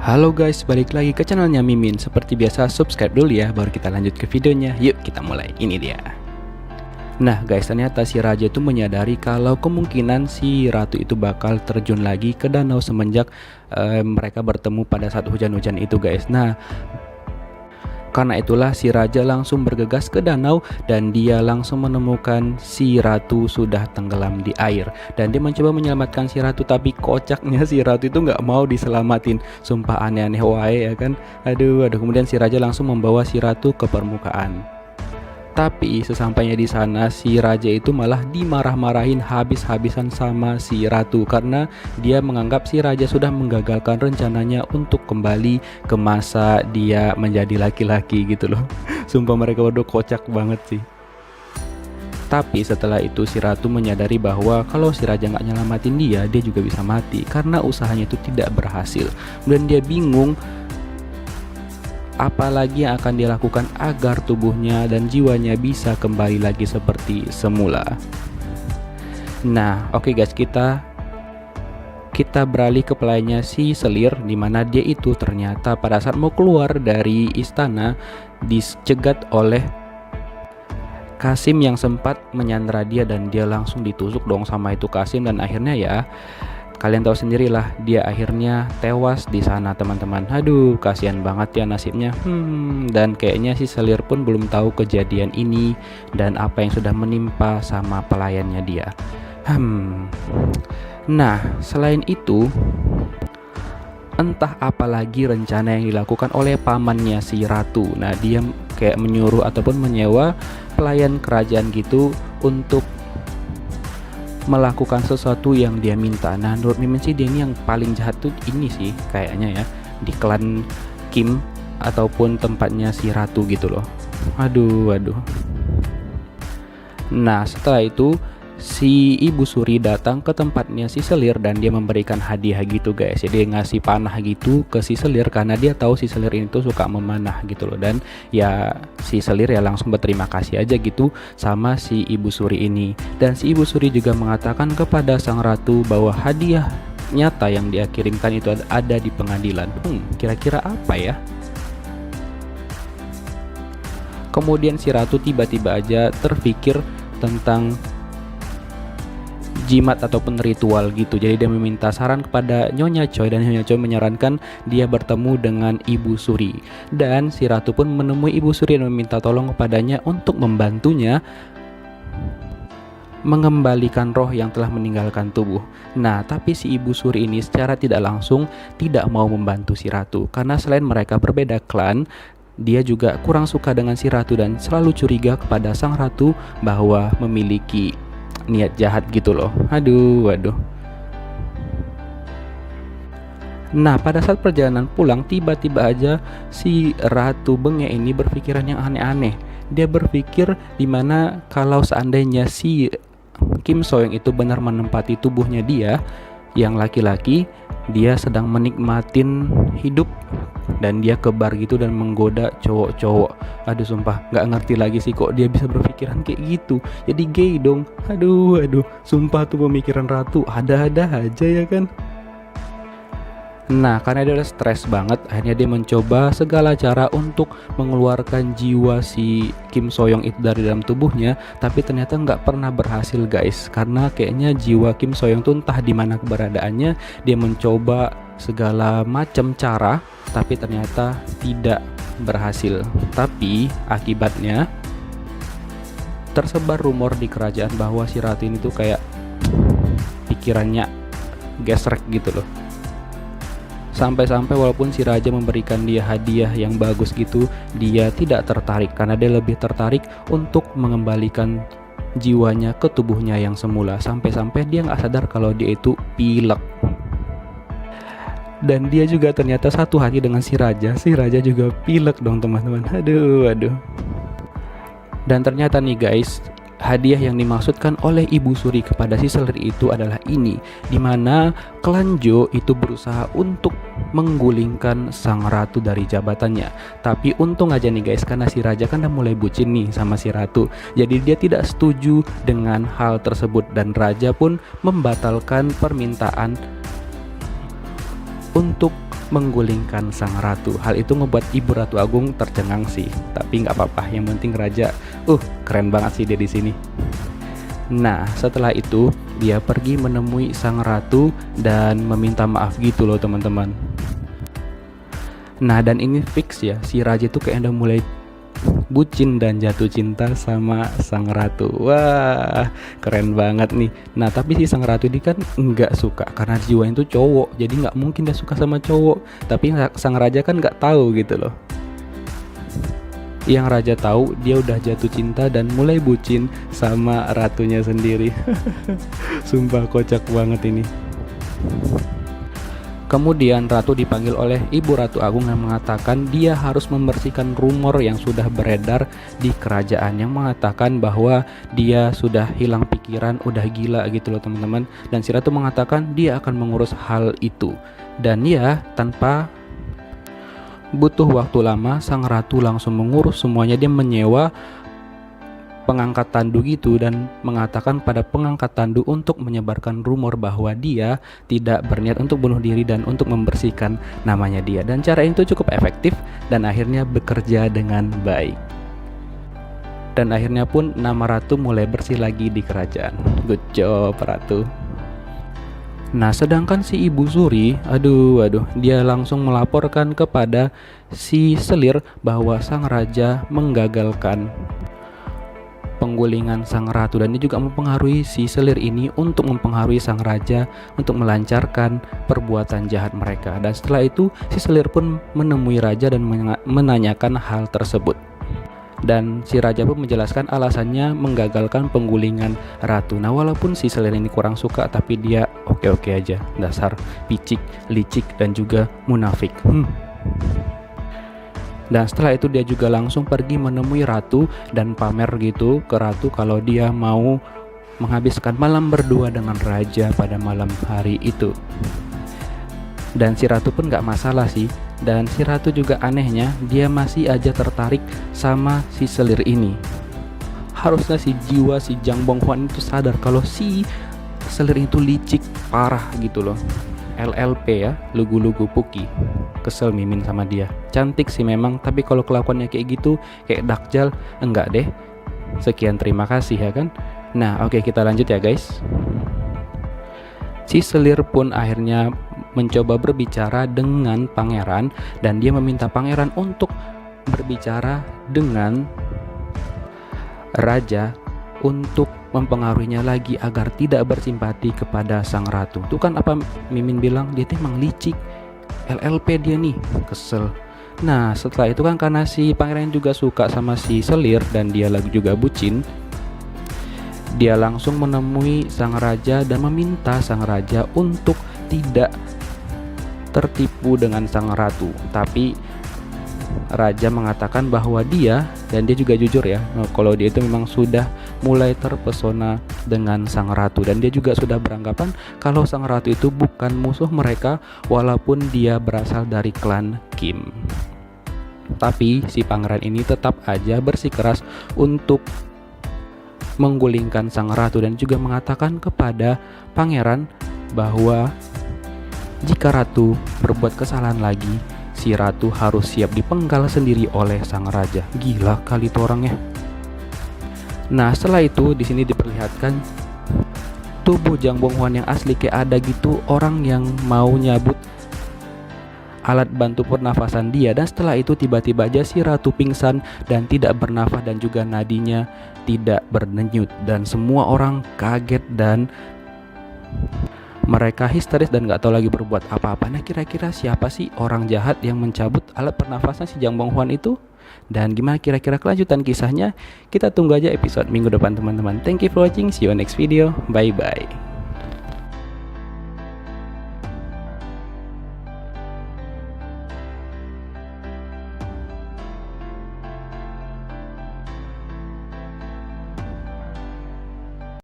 Halo guys, balik lagi ke channelnya Mimin. Seperti biasa, subscribe dulu ya, baru kita lanjut ke videonya. Yuk kita mulai, ini dia. Nah guys, ternyata si Raja itu menyadari kalau kemungkinan si Ratu itu bakal terjun lagi ke danau semenjak mereka bertemu pada saat hujan-hujan itu guys. Nah, karena itulah si Raja langsung bergegas ke danau dan dia langsung menemukan si Ratu sudah tenggelam di air. Dan dia mencoba menyelamatkan si Ratu, tapi kocaknya si Ratu itu nggak mau diselamatin. Sumpah aneh-aneh wae ya kan. Aduh, kemudian si Raja langsung membawa si Ratu ke permukaan. Tapi sesampainya di sana si Raja itu malah dimarah-marahin habis-habisan sama si Ratu karena dia menganggap si Raja sudah menggagalkan rencananya untuk kembali ke masa dia menjadi laki-laki gitu loh. Sumpah mereka berdua kocak banget sih. Tapi setelah itu si Ratu menyadari bahwa kalau si Raja nggak nyelamatin dia juga bisa mati karena usahanya itu tidak berhasil. Dan dia bingung apalagi yang akan dilakukan agar tubuhnya dan jiwanya bisa kembali lagi seperti semula. Nah, oke guys, kita beralih ke pelayannya si Selir, dimana dia itu ternyata pada saat mau keluar dari istana dicegat oleh Kasim yang sempat menyandra dia dan dia langsung ditusuk dong sama itu Kasim, dan akhirnya ya kalian tahu sendirilah, dia akhirnya tewas di sana teman-teman. Aduh, kasihan banget ya nasibnya. Dan kayaknya si Selir pun belum tahu kejadian ini dan apa yang sudah menimpa sama pelayannya dia. Nah, selain itu, entah apa lagi rencana yang dilakukan oleh pamannya si Ratu. Nah, dia kayak menyuruh ataupun menyewa pelayan kerajaan gitu untuk melakukan sesuatu yang dia minta. Nah, menurut Mimin sih dia ini yang paling jahat tuh ini sih kayaknya ya, di klan Kim ataupun tempatnya si Ratu gitu loh. Aduh. Nah, setelah itu si Ibu Suri datang ke tempatnya si Selir dan dia memberikan hadiah gitu guys. Jadi dia ngasih panah gitu ke si Selir karena dia tahu si Selir ini tuh suka memanah gitu loh. Dan ya si Selir ya langsung berterima kasih aja gitu sama si Ibu Suri ini. Dan si Ibu Suri juga mengatakan kepada sang ratu bahwa hadiah nyata yang dia kirimkan itu ada di pengadilan. Kira-kira apa ya? Kemudian si ratu tiba-tiba aja terpikir tentang jimat ataupun ritual gitu. Jadi dia meminta saran kepada Nyonya Choi dan Nyonya Choi menyarankan dia bertemu dengan Ibu Suri. Dan si Ratu pun menemui Ibu Suri dan meminta tolong kepadanya untuk membantunya mengembalikan roh yang telah meninggalkan tubuh. Nah, tapi si Ibu Suri ini secara tidak langsung tidak mau membantu si Ratu karena selain mereka berbeda klan, dia juga kurang suka dengan si Ratu dan selalu curiga kepada sang Ratu bahwa memiliki niat jahat gitu loh. Aduh. Nah, pada saat perjalanan pulang tiba-tiba aja si Ratu Benge ini berpikiran yang aneh-aneh. Dia berpikir dimana kalau seandainya si Kim Soyoung itu benar menempati tubuhnya dia yang laki-laki, dia sedang menikmatin hidup dan dia ke bar gitu dan menggoda cowok-cowok. Aduh, sumpah nggak ngerti lagi sih kok dia bisa berpikiran kayak gitu. Jadi gay dong. Aduh. Sumpah tuh pemikiran Ratu ada-ada aja ya kan. Nah, karena dia udah stres banget, akhirnya dia mencoba segala cara untuk mengeluarkan jiwa si Kim Soyoung itu dari dalam tubuhnya, tapi ternyata nggak pernah berhasil guys. Karena kayaknya jiwa Kim Soyoung tuh entah di mana keberadaannya. Dia mencoba segala macam cara, tapi ternyata tidak berhasil. Tapi akibatnya tersebar rumor di kerajaan bahwa si Ratu ini tuh kayak pikirannya gesrek gitu loh. Sampai-sampai walaupun si Raja memberikan dia hadiah yang bagus gitu, dia tidak tertarik karena dia lebih tertarik untuk mengembalikan jiwanya ke tubuhnya yang semula. Sampai-sampai dia nggak sadar kalau dia itu pilek. Dan dia juga ternyata satu hati dengan si Raja juga pilek dong teman-teman. Aduh. Dan ternyata nih guys, hadiah yang dimaksudkan oleh Ibu Suri kepada si Selir itu adalah ini, dimana klan Jo itu berusaha untuk menggulingkan sang ratu dari jabatannya. Tapi untung aja nih guys, karena si Raja kan udah mulai bucin nih sama si Ratu, jadi dia tidak setuju dengan hal tersebut dan Raja pun membatalkan permintaan untuk menggulingkan sang ratu. Hal itu ngebuat Ibu Ratu Agung tercengang sih, tapi nggak apa-apa. Yang penting raja, keren banget sih dia di sini. Nah, setelah itu dia pergi menemui sang ratu dan meminta maaf gitu loh teman-teman. Nah, dan ini fix ya, si raja itu kayak udah mulai bucin dan jatuh cinta sama sang ratu. Wah, keren banget nih. Nah, tapi si sang ratu ini kan nggak suka karena jiwanya itu cowok, jadi nggak mungkin dia suka sama cowok. Tapi sang raja kan nggak tahu gitu loh. Yang raja tahu dia udah jatuh cinta dan mulai bucin sama ratunya sendiri. Sumpah kocak banget ini. Kemudian ratu dipanggil oleh Ibu Ratu Agung yang mengatakan dia harus membersihkan rumor yang sudah beredar di kerajaan, yang mengatakan bahwa dia sudah hilang pikiran, udah gila gitu loh teman-teman. Dan si ratu mengatakan dia akan mengurus hal itu. Dan ya, tanpa butuh waktu lama, sang ratu langsung mengurus semuanya. Dia menyewa pengangkat tandu gitu dan mengatakan pada pengangkat tandu untuk menyebarkan rumor bahwa dia tidak berniat untuk bunuh diri dan untuk membersihkan namanya dia. Dan cara itu cukup efektif dan akhirnya bekerja dengan baik. Dan akhirnya pun nama ratu mulai bersih lagi di kerajaan. Good job ratu. Nah, sedangkan si Ibu Suri, aduh, dia langsung melaporkan kepada si Selir bahwa sang raja menggagalkan penggulingan sang ratu, dan dia juga mempengaruhi si Selir ini untuk mempengaruhi sang raja untuk melancarkan perbuatan jahat mereka. Dan setelah itu si Selir pun menemui raja dan menanyakan hal tersebut. Dan si raja pun menjelaskan alasannya menggagalkan penggulingan ratu. Nah, walaupun si Selir ini kurang suka, tapi dia oke-oke aja. Dasar picik, licik, dan juga munafik. Dan setelah itu dia juga langsung pergi menemui ratu dan pamer gitu ke ratu kalau dia mau menghabiskan malam berdua dengan raja pada malam hari itu. Dan si ratu pun gak masalah sih. Dan si ratu juga anehnya dia masih aja tertarik sama si Selir ini. Harusnya si jiwa si Jang Bong Hwan itu sadar kalau si Selir itu licik parah gitu loh. LLP ya, lugu-lugu Puki. Kesel Mimin sama dia. Cantik sih memang, tapi kalau kelakuannya kayak gitu, kayak Dakjal, enggak deh. Sekian, terima kasih ya kan. Nah, oke, kita lanjut ya guys. Si Selir pun akhirnya mencoba berbicara dengan pangeran, dan dia meminta pangeran untuk berbicara dengan raja untuk mempengaruhinya lagi agar tidak bersimpati kepada sang ratu. Tuh kan apa Mimin bilang, dia tuh emang licik, LLP dia nih, kesel. Nah, setelah itu kan karena si pangeran juga suka sama si Selir dan dia lagi juga bucin, dia langsung menemui sang raja dan meminta sang raja untuk tidak tertipu dengan sang ratu. Tapi raja mengatakan bahwa dia, dan dia juga jujur ya, kalau dia itu memang sudah mulai terpesona dengan sang ratu, dan dia juga sudah beranggapan kalau sang ratu itu bukan musuh mereka walaupun dia berasal dari klan Kim. Tapi si pangeran ini tetap aja bersikeras untuk menggulingkan sang ratu dan juga mengatakan kepada pangeran bahwa jika ratu berbuat kesalahan lagi, si ratu harus siap dipenggal sendiri oleh sang raja. Gila kali itu orangnya. Nah, setelah itu di sini diperlihatkan tubuh Jang Bong Hwan yang asli, kayak ada gitu orang yang mau nyabut alat bantu pernafasan dia. Dan setelah itu tiba-tiba aja si ratu pingsan dan tidak bernafas dan juga nadinya tidak berdenyut, dan semua orang kaget dan mereka histeris dan gak tahu lagi berbuat apa-apa. Nah, kira-kira siapa sih orang jahat yang mencabut alat pernafasan si Jang Bong Hwan itu? Dan gimana kira-kira kelanjutan kisahnya? Kita tunggu aja episode minggu depan teman-teman. Thank you for watching, see you next video, bye bye.